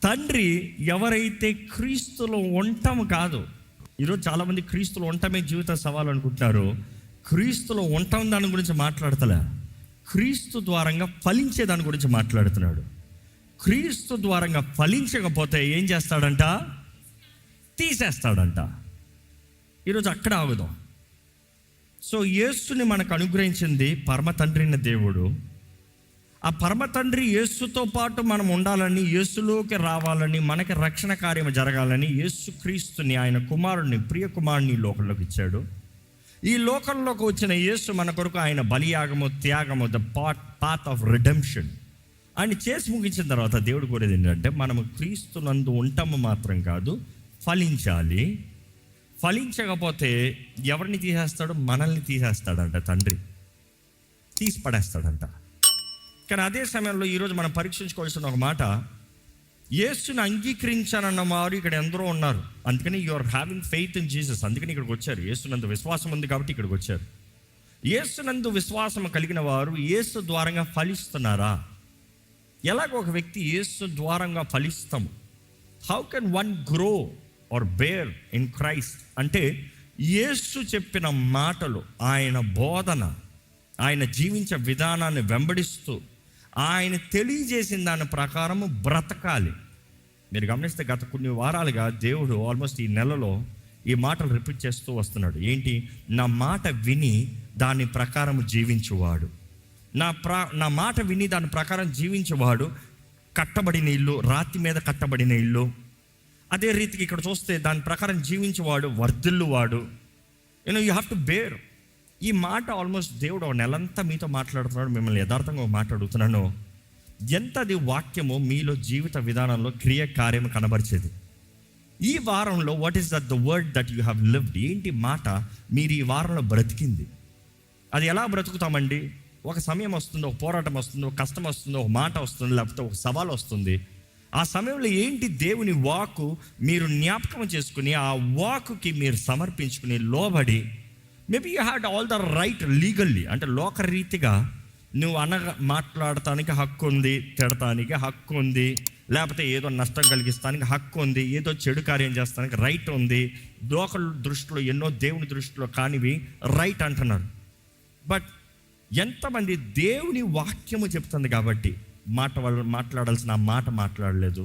తండ్రి ఎవరైతే క్రీస్తులో ఉండటం కాదు. ఈరోజు చాలామంది క్రీస్తులో ఉండటమే జీవిత సవాలు అనుకుంటున్నారు. క్రీస్తులో ఉండటం దాని గురించి మాట్లాడతలే, క్రీస్తు ద్వారంగా ఫలించే దాని గురించి మాట్లాడుతున్నాడు. క్రీస్తు ద్వారంగా ఫలించకపోతే ఏం చేస్తాడంట? తీసేస్తాడంట. ఈరోజు అక్కడ ఆగుదాం. సో యేసుని మనకు అనుగ్రహించింది పరమ తండ్రి అయిన దేవుడు. ఆ పరమ తండ్రి యేసుతో పాటు మనం ఉండాలని, యేసులోకి రావాలని, మనకి రక్షణ కార్యం జరగాలని యేసుక్రీస్తుని, ఆయన కుమారుడిని, ప్రియ కుమారుని లోకంలోకి ఇచ్చాడు. ఈ లోకంలోకి వచ్చిన యేసు మన కొరకు ఆయన బలియాగము, త్యాగము, ద పాత్ ఆఫ్ రిడెంప్షన్ ఆయన చేసి ముగించిన తర్వాత దేవుడు కోరేది ఏంటంటే మనము క్రీస్తునందు ఉంటాము మాత్రం కాదు, ఫలించాలి. ఫలించకపోతే ఎవరిని తీసేస్తాడు? మనల్ని తీసేస్తాడంట. తండ్రి తీసి పడేస్తాడంట. కానీ అదే సమయంలో ఈరోజు మనం పరీక్షించుకోవాల్సిన ఒక మాట, యేసుని అంగీకరించానన్న వారు ఇక్కడ ఎందరో ఉన్నారు. అందుకని you are having faith in Jesus. అందుకని ఇక్కడికి వచ్చారు. యేసునందు విశ్వాసం ఉంది కాబట్టి ఇక్కడికి వచ్చారు. యేసునందు విశ్వాసం కలిగిన వారు యేసు ద్వారంగా ఫలిస్తున్నారా? ఎలాగో ఒక వ్యక్తి యేసు ద్వారంగా ఫలిస్తాము. How can one grow or bear in Christ అంటే యేసు చెప్పిన మాటలు, ఆయన బోధన, ఆయన జీవించే విధానాన్ని వెంబడిస్తూ ఆయన తెలియజేసిన దాని ప్రకారము బ్రతకాలి. మీరు గమనిస్తే గత కొన్ని వారాలుగా దేవుడు ఆల్మోస్ట్ ఈ నెలలో ఈ మాటలు రిపీట్ చేస్తూ వస్తున్నాడు. ఏంటి? నా మాట విని దాని ప్రకారం జీవించువాడు, నా మాట విని దాని ప్రకారం జీవించేవాడు కట్టబడిన ఇల్లు, రాతి మీద కట్టబడిన ఇల్లు. అదే రీతికి ఇక్కడ చూస్తే దాని ప్రకారం జీవించేవాడు వర్ధిల్లువాడు. You have to bear. ఈ మాట ఆల్మోస్ట్ దేవుడు ఒక నెలంతా మీతో మాట్లాడుతున్నాడు. మిమ్మల్ని యథార్థంగా మాట్లాడుతున్నాను. ఎంతది వాక్యము మీలో జీవిత విధానంలో క్రియ కార్యం కనబరిచేది. ఈ వారంలో what is that the word that you have lived? ఏంటి మాట మీరు ఈ వారంలో బ్రతికింది? అది ఎలా బ్రతుకుతామండి? ఒక సమయం వస్తుంది, ఒక పోరాటం వస్తుంది, ఒక కష్టం వస్తుంది, ఒక మాట వస్తుంది, లేకపోతే ఒక సవాల్ వస్తుంది. ఆ సమయంలో ఏంటి? దేవుని వాక్కు మీరు జ్ఞాపకం చేసుకుని ఆ వాక్కుకి మీరు సమర్పించుకుని లోబడి, maybe you had all the right legally, అంటే లోకరీతిగా నువ్వు మాట్లాడటానికి హక్కు ఉంది, తిడటానికి హక్కు ఉంది, లేకపోతే ఏదో నష్టం కలిగిస్తానికి హక్కు ఉంది, ఏదో చెడు కార్యం చేస్తానికి రైట్ ఉంది. లోకల్ దృష్టిలో ఎన్నో దేవుని దృష్టిలో కానివి రైట్ అంటున్నారు. బట్ ఎంతమంది దేవుని వాక్యము చెప్తుంది కాబట్టి మాట్లాడాల్సిన ఆ మాట మాట్లాడలేదు,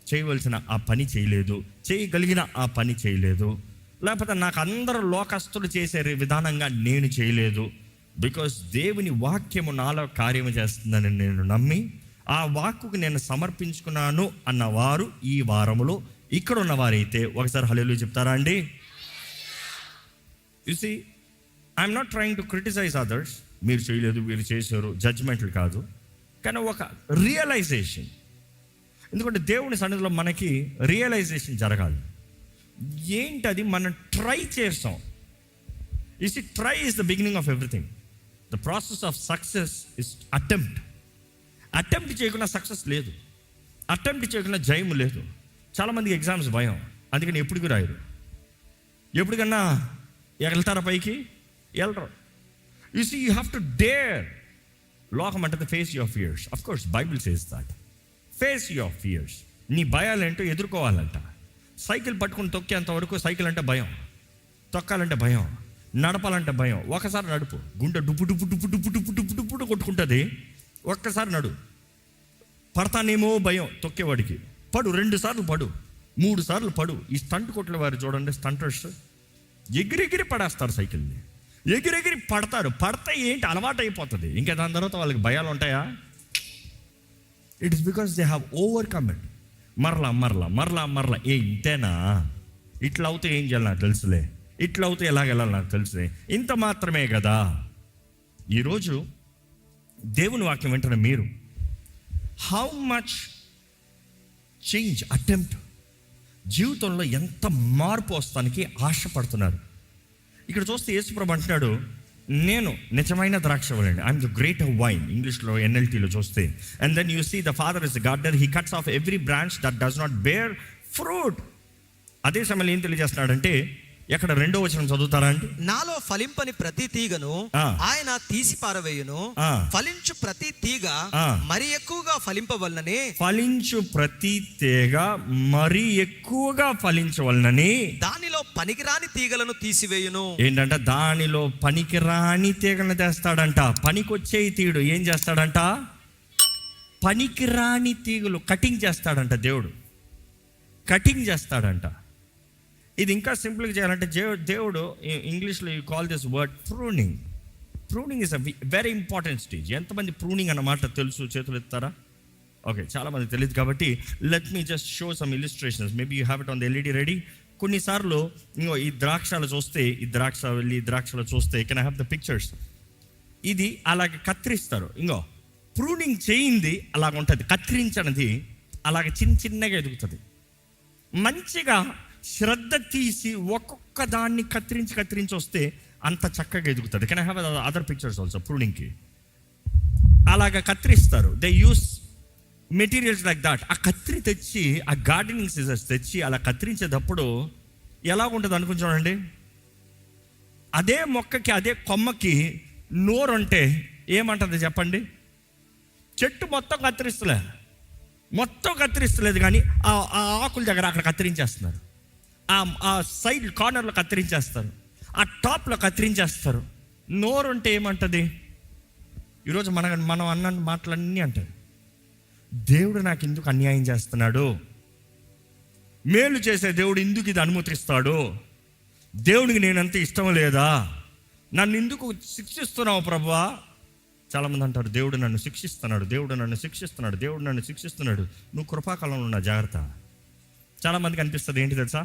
చేయవలసిన ఆ పని చేయలేదు, చేయగలిగిన ఆ పని చేయలేదు, లేకపోతే నాకు అందరూ లోకస్తులు చేసే విధానంగా నేను చేయలేదు. బికాస్ దేవుని వాక్యము నాలో కార్యము చేస్తుందని నేను నమ్మి ఆ వాక్కుకు నేను సమర్పించుకున్నాను అన్నవారు ఈ వారములో ఇక్కడ ఉన్నవారైతే ఒకసారి హల్లెలూయా చెప్తారా అండి? You see, I'm not trying to criticize others. మీరు చేయలేదు, మీరు చేశారు, జడ్జ్మెంట్లు కాదు, కానీ ఒక రియలైజేషన్. ఎందుకంటే దేవుని సన్నిధిలో మనకి రియలైజేషన్ జరగాలి. ఏంటది? మనం ట్రై చేస్తాం. You see, try is the beginning of everything. The process of success is attempt. Attempt చేయకుండా సక్సెస్ లేదు, అటెంప్ట్ చేయకుండా జయము లేదు. చాలామందికి ఎగ్జామ్స్ భయం, అందుకని ఎప్పటికీ రాయరు. ఎప్పటికన్నా వెళ్తారా పైకి? వెళ్ళరు. You see, you have to dare. లోకం అంటే face your fears. Of course Bible says that. Face your fears. నీ భయాలేంటో ఎదుర్కోవాలంట. సైకిల్ పట్టుకుని తొక్కేంత వరకు సైకిల్ అంటే భయం, తొక్కాలంటే భయం, నడపాలంటే భయం. ఒకసారి నడుపు, గుండె డుప్పు డుప్పు డుప్పు డుప్పు డుప్పు డుప్పు డుప్పు కొట్టుకుంటుంది. ఒక్కసారి నడు, పడతానేమో భయం తొక్కేవాడికి. పడు, 2 సార్లు పడు, 3 సార్లు పడు. ఈ స్టంట్ కొట్టిన వారు చూడండి, స్టంటర్స్ ఎగిరెగిరి పడేస్తారు సైకిల్ని, ఎగిరెగిరి పడతారు. పడితే ఏంటి? అలవాటు అయిపోతుంది. ఇంకా దాని తర్వాత వాళ్ళకి భయాలు ఉంటాయా? It is because they have overcome it. మరలా మరలా మరలా మరలా. ఇంతేనా? ఇట్లా అవుతే ఏం చేయాలి నాకు తెలుసులే, ఇట్లా అవుతే ఎలాగెళ్ళాలి నాకు తెలుసులే, ఇంత మాత్రమే కదా. ఈరోజు దేవుని వాక్యం వెంటనే మీరు హౌ మచ్ చేంజ్ అటెంప్ట్, జీవితంలో ఎంత మార్పు వస్తానికి ఆశపడుతున్నారు? ఇక్కడ చూస్తే యేసుప్రభు అంటున్నాడు, నేను నిజమైన ద్రాక్షవల్లిని, ఐఎమ్ ద గ్రేట్ వైన్. ఇంగ్లీష్లో NLTలో చూస్తే, and then you see the father is the gardener, he cuts off every branch that does not bear fruit. అదే సమయంలో ఏం తెలియజేస్తున్నాడంటే ఎక్కడ 2వ వచనం చదువుతారా అండి? నాలో ఫలింపని ప్రతి తీగను ఆయన తీసి పారవేయును, ఫలించు ప్రతి తీగ మరి ఎక్కువగా ఫలింపవలనని, ఫలించు ప్రతి తీగ మరి ఎక్కువగా ఫలించవలనని దానిలో పనికిరాని తీగలను తీసివేయును. ఏంటంట? దానిలో పనికిరాని తీగలను తెస్తాడంట. పనికొచ్చే తీడు ఏం చేస్తాడంట? పనికిరాని తీగలు కటింగ్ చేస్తాడంట. దేవుడు కటింగ్ చేస్తాడంట. ఇది ఇంకా సింపుల్గా చేయాలంటే దేవుడు ఇంగ్లీష్లో you call this word pruning. Pruning is a very important stage. ఎంతమంది ప్రూనింగ్ అన్నమాట తెలుసు? చేతులు ఎత్తారా? ఓకే, చాలామంది తెలియదు కాబట్టి let me just show some illustrations. Maybe you have it on the LED ready. కొన్నిసార్లు ఇంకో ఈ ద్రాక్షలు చూస్తే, ఈ ద్రాక్షలు చూస్తే can I have the pictures. ఇది అలాగే కత్తిరిస్తారు. ఇంకో ప్రూనింగ్ చేయింది అలాగ ఉంటుంది, కత్తిరించనిది అలాగ చిన్నగా ఎదుగుతుంది. మంచిగా శ్రద్ధ తీసి ఒక్కొక్క దాన్ని కత్తిరించి వస్తే అంత చక్కగా ఎదుగుతుంది. Can I have other pictures also? ప్రూనింగ్కి అలాగ కత్తిరిస్తారు. They use materials like that. ఆ కత్తిరి తెచ్చి, ఆ గార్డెనింగ్ సిజర్స్ తెచ్చి అలా కత్తిరించేటప్పుడు ఎలా ఉంటుంది అనుకుని చూడండి. అదే మొక్కకి, అదే కొమ్మకి నోరు అంటే ఏమంటుంది చెప్పండి? చెట్టు మొత్తం కత్తిరిస్తలేదు కానీ ఆ ఆకుల దగ్గర అక్కడ కత్తిరించేస్తున్నారు. ఆ సైడ్ కార్నర్లో కత్తిరించేస్తారు, ఆ టాప్లో కత్తిరించేస్తారు. నోరు అంటే ఏమంటుంది? ఈరోజు మనం అన్న మాటలన్నీ అంటారు, దేవుడు నాకు ఎందుకు అన్యాయం చేస్తున్నాడు, మేలు చేసే దేవుడు ఎందుకు ఇది అనుమతిస్తాడు, దేవుడికి నేనంత ఇష్టం లేదా, నన్ను ఎందుకు శిక్షిస్తున్నావు ప్రభువా? చాలామంది అంటారు, దేవుడు నన్ను శిక్షిస్తున్నాడు, నువ్వు కృపాకాలంలో ఉన్న జాగ్రత్త. చాలామందికి అనిపిస్తుంది ఏంటి తెలుసా?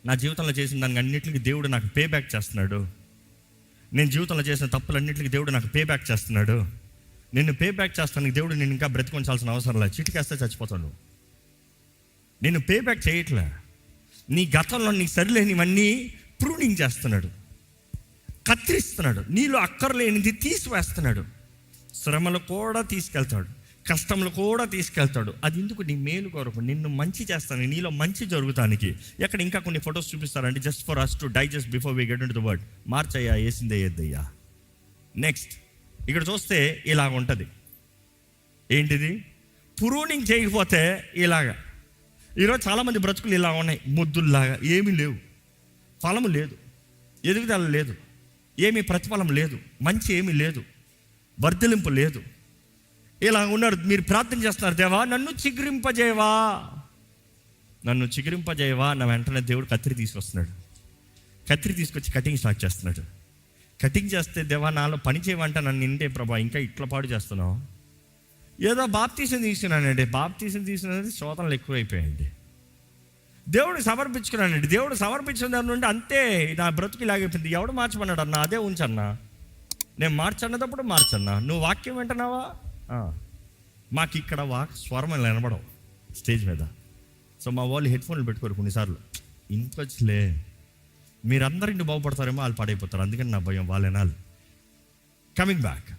నా జీవితంలో చేసిన దానికి అన్నింటికి దేవుడు నాకు పే బ్యాక్ చేస్తున్నాడు. నేను జీవితంలో చేసిన తప్పులన్నింటికి దేవుడు నాకు పే బ్యాక్ చేస్తున్నాడు. నిన్ను పే బ్యాక్ చేస్తానికి దేవుడు నేను ఇంకా బ్రతికొంచాల్సిన అవసరం లేదు. చిటికేస్తే చచ్చిపోతాడు. నేను పే బ్యాక్ చేయట్లే. నీ గతంలో నీ సరిలేనివన్నీ ప్రూనింగ్ చేస్తున్నాడు, కత్తిరిస్తున్నాడు, నీలో అక్కర్లేనిది తీసివేస్తున్నాడు. శ్రమలు కూడా తీసుకెళ్తాడు, కష్టములు కూడా తీసుకెళ్తాడు. అది ఎందుకు? నీ మేలు కొరకు, నిన్ను మంచి చేస్తాను, నీలో మంచి జరుగుతానికి. ఎక్కడ ఇంకా కొన్ని ఫొటోస్ చూపిస్తారండి, just for us to digest before we get into the word. మార్చయ్యా, వేసిందే ఏద్దయ్యా. నెక్స్ట్ ఇక్కడ చూస్తే ఇలాగ ఉంటుంది. ఏంటిది? ప్రూనింగ్ చేయకపోతే ఇలాగా. ఈరోజు చాలామంది బ్రతుకులు ఇలా ఉన్నాయి, ముద్దుల్లాగా. ఏమీ లేవు, ఫలము లేదు, ఎదుగుదల లేదు, ఏమీ ప్రతిఫలం లేదు, మంచి ఏమీ లేదు, వర్ధలింపు లేదు. ఇలా ఉన్నారు. మీరు ప్రార్థన చేస్తున్నారు, దేవా నన్ను చిగురింపజేయవా నా వెంటనే దేవుడు కత్తిరి తీసుకొస్తున్నాడు. కత్తిరి తీసుకొచ్చి కటింగ్ స్టార్ట్ చేస్తున్నాడు. కటింగ్ చేస్తే, దేవా నాలో పని చేయమంటే నన్ను నిండే ప్రభా ఇంకా ఇట్లా పాడు చేస్తున్నావు. ఏదో బాప్తీసం తీసుకున్నానండి, బాప్తీసం తీసుకున్నది శోధనలు ఎక్కువైపోయాయండి. దేవుడికి సమర్పించుకున్నానండి, దేవుడు సమర్పించిన దాని నుండి అంతే నా బ్రతుకు ఇలాగైపోయింది. ఎవడు మార్చమన్నాడు అన్న? అదే ఉంచన్నా. నేను మార్చన్నప్పుడు మార్చన్నా. నువ్వు వాక్యం వింటున్నావా? మాకు ఇక్కడ స్వరం వినబడవు స్టేజ్ మీద. సో మా వాళ్ళు హెడ్ఫోన్లు పెట్టుకోరు కొన్నిసార్లు. ఇంకొచ్చలే, మీరందరూ ఇంటి బాగుపడతారేమో, వాళ్ళు పాడైపోతారు. అందుకని నా భయం, వాళ్ళు వినాలి. Coming back.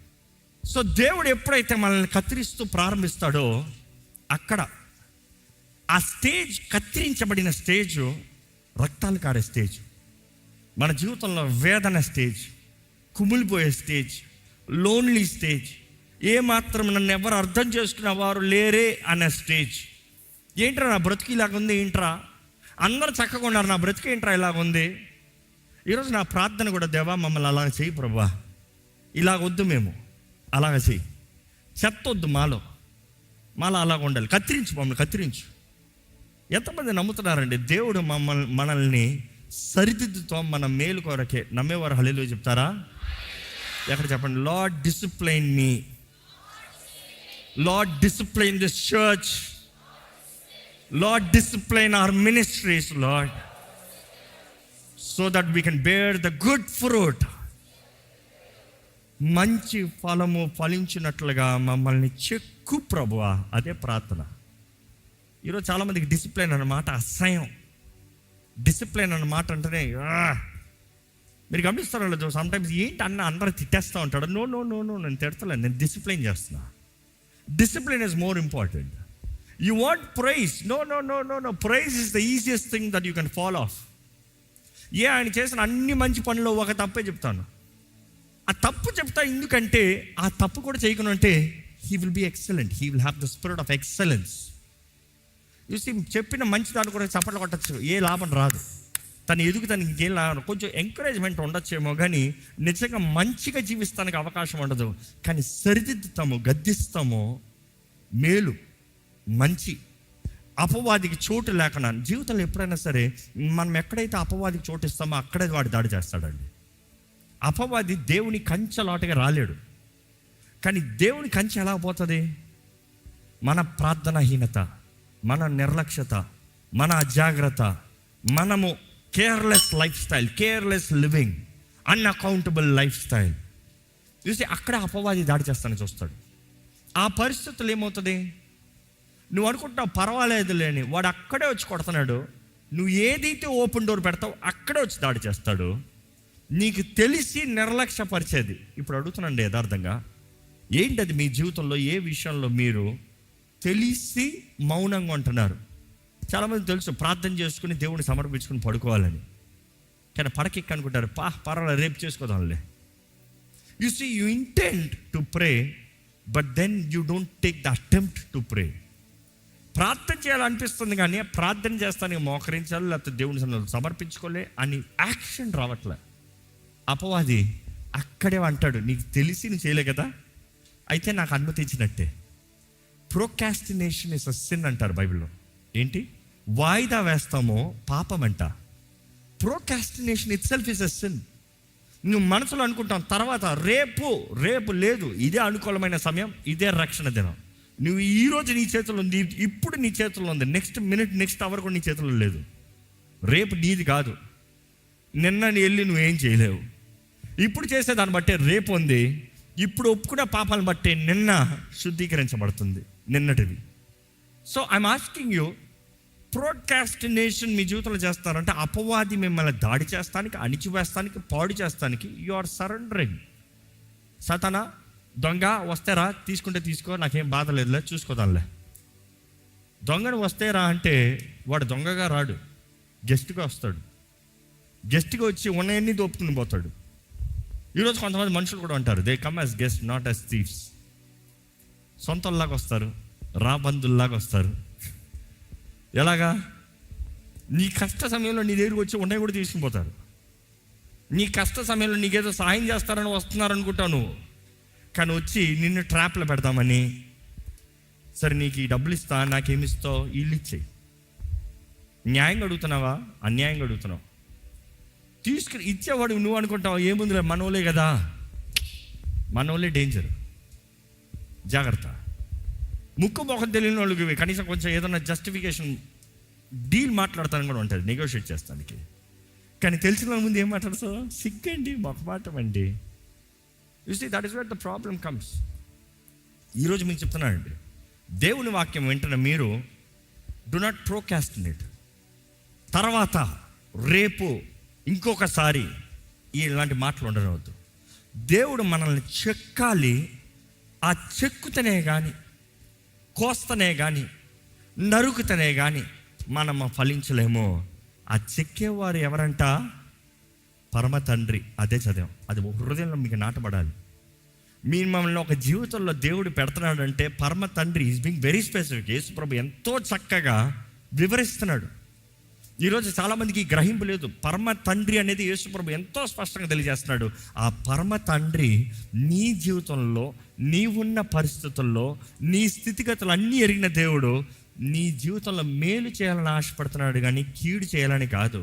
సో దేవుడు ఎప్పుడైతే మనల్ని కత్తిరిస్తూ ప్రారంభిస్తాడో అక్కడ ఆ స్టేజ్, కత్తిరించబడిన స్టేజ్ రక్తాలు కారే స్టేజ్, మన జీవితంలో వేదన స్టేజ్, కుమిలిపోయే స్టేజ్, లోన్లీ స్టేజ్, ఏమాత్రం నన్ను ఎవరు అర్థం చేసుకున్న వారు లేరే అనే స్టేజ్. ఏంట్రా నా బ్రతికి ఇలాగుంది, ఏంట్రా అందరూ చక్కగా ఉన్నారు, నా బ్రతికి ఏంట్రా ఇలాగుంది. ఈరోజు నా ప్రార్థన కూడా, దేవా మమ్మల్ని అలాగ చెయ్యి ప్రభా, ఇలాగొద్దు, మేము అలాగ చెయ్యి, చెత్త వద్దు మాలో అలాగ ఉండాలి, మమ్మల్ని కత్తిరించు. ఎంతమంది నమ్ముతున్నారండి దేవుడు మనల్ని సరిదిద్దుతో మన మేలు కొరకే? నమ్మేవారు హల్లెలూయా చెప్తారా? ఎక్కడ చెప్పండి? Lord discipline me, Lord discipline this church, Lord discipline our ministries Lord, so that we can bear the good fruit. మంచి ఫలము ఫలించినట్లుగా మమ్మల్ని చెక్కు ప్రభువా. అదే ప్రార్థన. ఈరోజు చాలామందికి డిసిప్లైన్ అన్నమాట అసహ్యం. డిసిప్లైన్ అన్నమాట అంటేనే మీరు గమనిస్తారో లేదు, సమ్టైమ్స్ ఏంటి అన్న అందరూ తిట్టేస్తూ ఉంటాడు. నో నో నో నో నేను తిడతలేను, నేను డిసిప్లైన్ చేస్తున్నా. Discipline is more important. You want prize? No no no no no prize is the easiest thing that you can follow of. ఆయన చేసిన అన్ని మంచి పనుల్లో ఒక తప్పే చెప్తాను. ఆ తప్పు చెప్తా ఎందుకంటే ఆ తప్పు కూడా చేయకుండా అంటే he will be excellent, he will have the spirit of excellence. చూసి చెప్పిన మంచి దాన్ని కూడా చప్పట్లు కొట్టచ్చు, ఏ లాభం రాదు. తను ఎదుగుతానికి ఇంకేం లాభం, కొంచెం ఎంకరేజ్మెంట్ ఉండొచ్చేమో కానీ నిజంగా మంచిగా జీవిస్తానికి అవకాశం ఉండదు. కానీ సరిదిద్దుతాము, గద్దిస్తాము, మేలు మంచి అపవాదికి చోటు లేకుండా జీవితంలో ఎప్పుడైనా సరే మనం ఎక్కడైతే అపవాదికి చోటు ఇస్తామో అక్కడే వాడు దాడి చేస్తాడండి. అపవాది దేవుని కంచెలాటగా రాలేడు. కానీ దేవుని కంచె ఎలా పోతుంది? మన ప్రార్థనాహీనత, మన నిర్లక్ష్యత, మన అజాగ్రత్త, మనము careless life style, careless living, unaccountable life style చూసి అక్కడ అపవాది దాడి చేస్తానని చూస్తాడు. ఆ పరిస్థితులు ఏమవుతుంది? నువ్వు అనుకుంటున్నావు పర్వాలేదు లేని, వాడు అక్కడే వచ్చి కొడుతున్నాడు. నువ్వు ఏదైతే ఓపెన్ డోర్ పెడతావు అక్కడే వచ్చి దాడి చేస్తాడు. నీకు తెలిసి నిర్లక్ష్యపరిచేది. ఇప్పుడు అడుగుతున్నాండి యథార్థంగా, ఏంటది మీ జీవితంలో ఏ విషయంలో మీరు తెలిసి మౌనంగా ఉంటున్నారు? చాలామంది తెలుసు ప్రార్థన చేసుకుని దేవుడిని సమర్పించుకుని పడుకోవాలని, కానీ పడకెక్కి అనుకుంటారు పర్వాలేదు రేపు చేసుకోదాంలే. You see you intend to pray but then you don't take the attempt to pray. ప్రార్థన చేయాలనిపిస్తుంది కానీ ప్రార్థన చేస్తానికి మోకరించాలి, లేకపోతే దేవుని సన్నిధిలో సమర్పించుకోలే అని యాక్షన్ రావట్లే. అపవాది అక్కడే అంటాడు, నీకు తెలిసి నువ్వు చేయలే కదా, అయితే నాకు అనుమతించినట్టే. ప్రోకాస్టినేషన్ ఇస్ అ సిన్ అంటారు బైబిల్లో. ఏంటి? వాయిదా వేస్తామో పాపం అంట. Procrastination it self is a sin. నువ్వు మనసులో అనుకుంటాం తర్వాత రేపు లేదు, ఇదే అనుకూలమైన సమయం, ఇదే రక్షణ దినం. నువ్వు ఈరోజు నీ చేతిలో ఉంది, ఇప్పుడు నీ చేతిలో ఉంది, నెక్స్ట్ మినిట్ నెక్స్ట్ అవర్ కూడా నీ చేతిలో లేదు. రేపు నీది కాదు, నిన్న వెళ్ళి నువ్వేం చేయలేవు. ఇప్పుడు చేసేదాన్ని బట్టే రేపు ఉంది, ఇప్పుడు ఒప్పుకున్న పాపాలను బట్టే నిన్న శుద్ధీకరించబడుతుంది నిన్నటిది. So I'm asking you, procrastination మీ జీవితంలో చేస్తారంటే అపవాది మిమ్మల్ని దాడి చేస్తానికి, అణిచివేస్తానికి, పాడు చేస్తానికి యు ఆర్ సరెండరింగ్. సతానా దొంగ వస్తేరా, తీసుకుంటే తీసుకో, నాకేం బాధ లేదులే, చూసుకోదాంలే. దొంగను వస్తేరా అంటే వాడు దొంగగా రాడు, గెస్ట్గా వస్తాడు. గెస్ట్గా వచ్చి ఉన్నాయన్నీ దోపుకుని పోతాడు. ఈరోజు కొంతమంది మనుషులు కూడా ఉంటారు, they come as guest not as thieves. సొంతంలాగా వస్తారు, రాబందుల్లాగా వస్తారు. ఎలాగా? నీ కష్ట సమయంలో నీ దగ్గరికి వచ్చి ఉన్నాయి కూడా తీసుకుని పోతారు. నీ కష్ట సమయంలో నీకేదో సహాయం చేస్తారని వస్తున్నారనుకుంటావు నువ్వు, కానీ వచ్చి నిన్ను ట్రాప్లో పెడతామని, సరే నీకు ఈ డబ్బులు ఇస్తా, నాకేమిస్తావు, ఇల్లు ఇచ్చేయి. న్యాయంగా అడుగుతున్నావా, అన్యాయంగా అడుగుతున్నావు? తీసుకుని ఇచ్చేవాడు నువ్వు అనుకుంటావు ఏముందిలే, మనోలే కదా. మనోలే డేంజర్, జాగ్రత్త. ముక్కు మొఖం తెలియని వాళ్ళకి కనీసం కొంచెం ఏదైనా జస్టిఫికేషన్ డీల్ మాట్లాడతాను కూడా ఉంటుంది, నెగోషియేట్ చేస్తానికి. కానీ తెలిసిన వాళ్ళ ముందు ఏం మాట్లాడతావు? సిగ్గండి, మొహమాటం అండి. You see that is where the problem comes. ఈరోజు మీకు చెప్తున్నానండి, దేవుని వాక్యం వెంటనే మీరు డు నాట్ ప్రోకాస్టినేట్. తర్వాత రేపు ఇంకొకసారి ఇలాంటి మాటలు ఉండవద్దు. దేవుడు మనల్ని చెక్కాలి. ఆ చెక్కుతనే కానీ, కోస్తనే కానీ, నరుకుతనే కానీ మనం ఫలించలేమో. ఆ చెక్కేవారు ఎవరంట? పరమ తండ్రి. అదే చదివాం, అది హృదయంలో మీకు నాటబడాలి. మీరు మమ్మల్ని ఒక జీవితంలో దేవుడు పెడుతున్నాడంటే పరమ తండ్రి ఈజ్ బీయింగ్ వెరీ స్పెసిఫిక్. యేసుప్రభు ఎంతో చక్కగా వివరిస్తున్నాడు. ఈరోజు చాలామందికి గ్రహింపు లేదు. పరమ తండ్రి అనేది యేసుప్రభు ఎంతో స్పష్టంగా తెలియజేస్తున్నాడు. ఆ పరమ తండ్రి నీ జీవితంలో, నీవున్న పరిస్థితుల్లో, నీ స్థితిగతులు అన్నీ ఎరిగిన దేవుడు నీ జీవితంలో మేలు చేయాలని ఆశపడుతున్నాడు, కానీ కీడు చేయాలని కాదు.